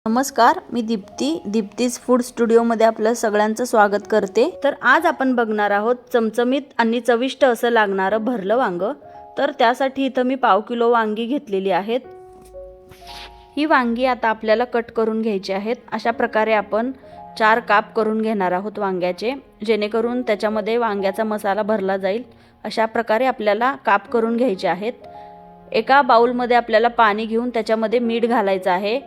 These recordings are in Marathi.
नमस्कार, मी दीप्तीज फूड स्टुडिओमध्ये आपलं सगळ्यांचं स्वागत करते। तर आज आपण बघणार आहोत चमचमीत आणि चविष्ट असं लागणारं भरलं वांग। तर त्यासाठी इथं मी पाव किलो वांगी घेतलेली आहेत। ही वांगी आता आपल्याला कट करून घ्यायची आहेत। अशा प्रकारे आपण 4 काप करून घेणार आहोत वांग्याचे, जेणेकरून त्याच्यामध्ये वांग्याचा मसाला भरला जाईल। अशा प्रकारे आपल्याला काप करून घ्यायचे आहेत। एका बाउलमध्ये आपल्याला पाणी घेऊन त्याच्यामध्ये मीठ घालायचं आहे।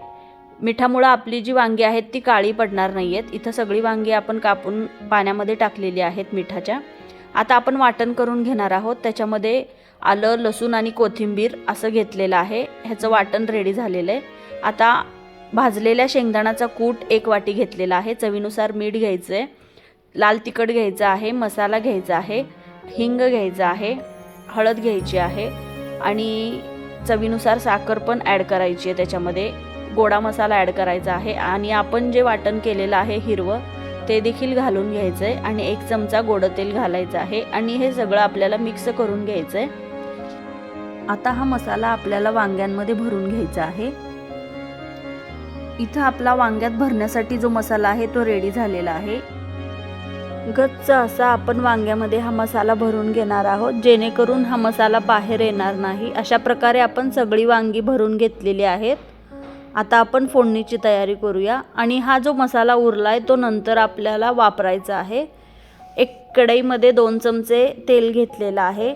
मिठामुळे आपली जी वांगी आहेत ती काळी पडणार नाहीयेत। इथं सगळी वांगी आपण कापून पाण्यामध्ये टाकलेली आहेत मिठाच्या। आता आपण वाटण करून घेणार आहोत। त्याच्यामध्ये आलं, लसूण आणि कोथिंबीर असं घेतलेलं आहे। ह्याचं वाटण रेडी झालेलं आहे। आता भाजलेल्या शेंगदाण्याचा कूट 1 वाटी घेतलेला आहे। चवीनुसार मीठ घ्यायचं आहे, लाल तिखट घ्यायचं आहे, मसाला घ्यायचा आहे, हिंग घ्यायचा आहे, हळद घ्यायची आहे आणि चवीनुसार साखर पण ॲड करायची आहे। त्याच्यामध्ये गोडा मसाला ॲड करायचा आहे आणि आपण जे वाटण केलेलं आहे हिरवं ते देखील घालून घ्यायचं आहे आणि 1 चमचा गोड तेल घालायचं आहे आणि हे सगळं आपल्याला मिक्स करून घ्यायचं आहे। आता हा मसाला आपल्याला वांग्यांमध्ये भरून घ्यायचा आहे। इथं आपला वांग्यात भरण्यासाठी जो मसाला आहे तो रेडी झालेला आहे। गच्च असा आपण वांग्यामध्ये हा मसाला भरून घेणार आहोत, जेणेकरून हा मसाला बाहेर येणार नाही। अशा प्रकारे आपण सगळी वांगी भरून घेतलेली आहेत। आता आपण फोडणीची तयारी करूया आणि हा जो मसाला उरलाय तो नंतर आपल्याला वापरायचा आहे। एक कढईमध्ये 2 चमचे तेल घेतलेलं आहे।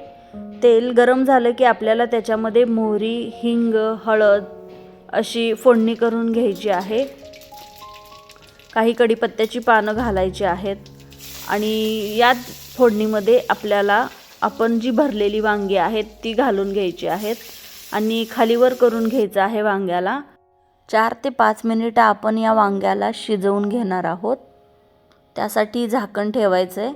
तेल गरम झालं की आपल्याला त्याच्यामध्ये मोहरी, हिंग, हळद अशी फोडणी करून घ्यायची आहे। काही कढीपत्त्याची पानं घालायची आहेत आणि या फोडणीमध्ये आपल्याला आपण जी भरलेली वांगी आहेत ती घालून घ्यायची आहेत आणि खालीवर करून घ्यायचं आहे वांग्याला। 4 ते 5 मिनिटं आपण या वांग्याला शिजवून घेणार आहोत। त्यासाठी झाकण ठेवायचं आहे।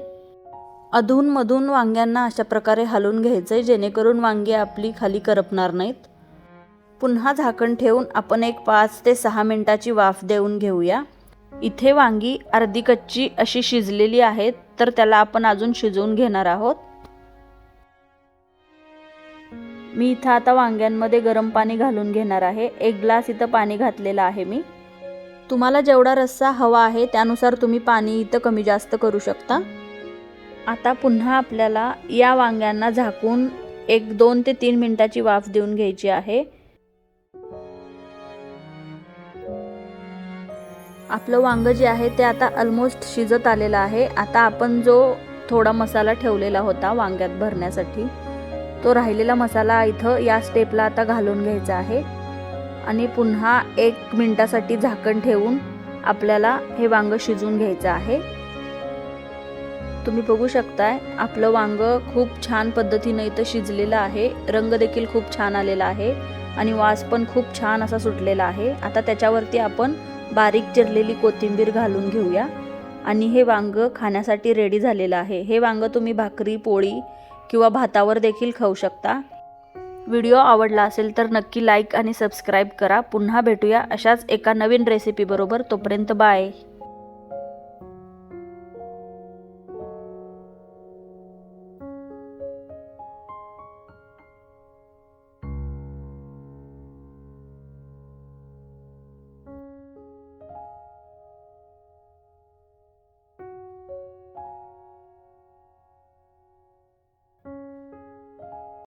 अधूनमधून वांग्यांना अशा प्रकारे हलवून घ्यायचं आहे, जेणेकरून वांगी आपली खाली करपणार नाहीत। पुन्हा झाकण ठेवून आपण एक 5 ते 6 मिनिटाची वाफ देऊन घेऊया। इथे वांगी अर्धी कच्ची अशी शिजलेली आहेत, तर त्याला आपण अजून शिजवून घेणार आहोत। मी इथं आता वांग्यांमध्ये गरम पाणी घालून घेणार आहे। 1 ग्लास इथं पाणी घातलेलं आहे मी। तुम्हाला जेवढा रस्सा हवा आहे त्यानुसार तुम्ही पाणी इथं कमी जास्त करू शकता। आता पुन्हा आपल्याला या वांग्यांना झाकून 2 ते 3 मिनिटाची वाफ देऊन घ्यायची आहे। आपलं वांग जे आहे ते आता ऑलमोस्ट शिजत आलेलं आहे। आता आपण जो थोडा मसाला ठेवलेला होता वांग्यात भरण्यासाठी, तो राहिलेला मसाला इथं या स्टेपला आता घालून घ्यायचा आहे आणि पुन्हा 1 मिनिटासाठी झाकण ठेवून आपल्याला हे वांग शिजवून घ्यायचं आहे। तुम्ही बघू शकताय आपलं वांग खूप छान पद्धतीने इथं शिजलेलं आहे। रंग देखील खूप छान आलेला आहे आणि वास पण खूप छान असा सुटलेला आहे। आता त्याच्यावरती आपण बारीक चिरलेली कोथिंबीर घालून घेऊया आणि हे वांग खाण्यासाठी रेडी झालेलं आहे। हे वांग तुम्ही भाकरी, पोळी किंवा भातावर देखील खाऊ शकता। व्हिडिओ आवडला असेल तर नक्की लाईक आणि सबस्क्राईब करा। पुन्हा भेटूया अशाच एका नवीन रेसिपी बरोबर। तोपर्यंत बाय।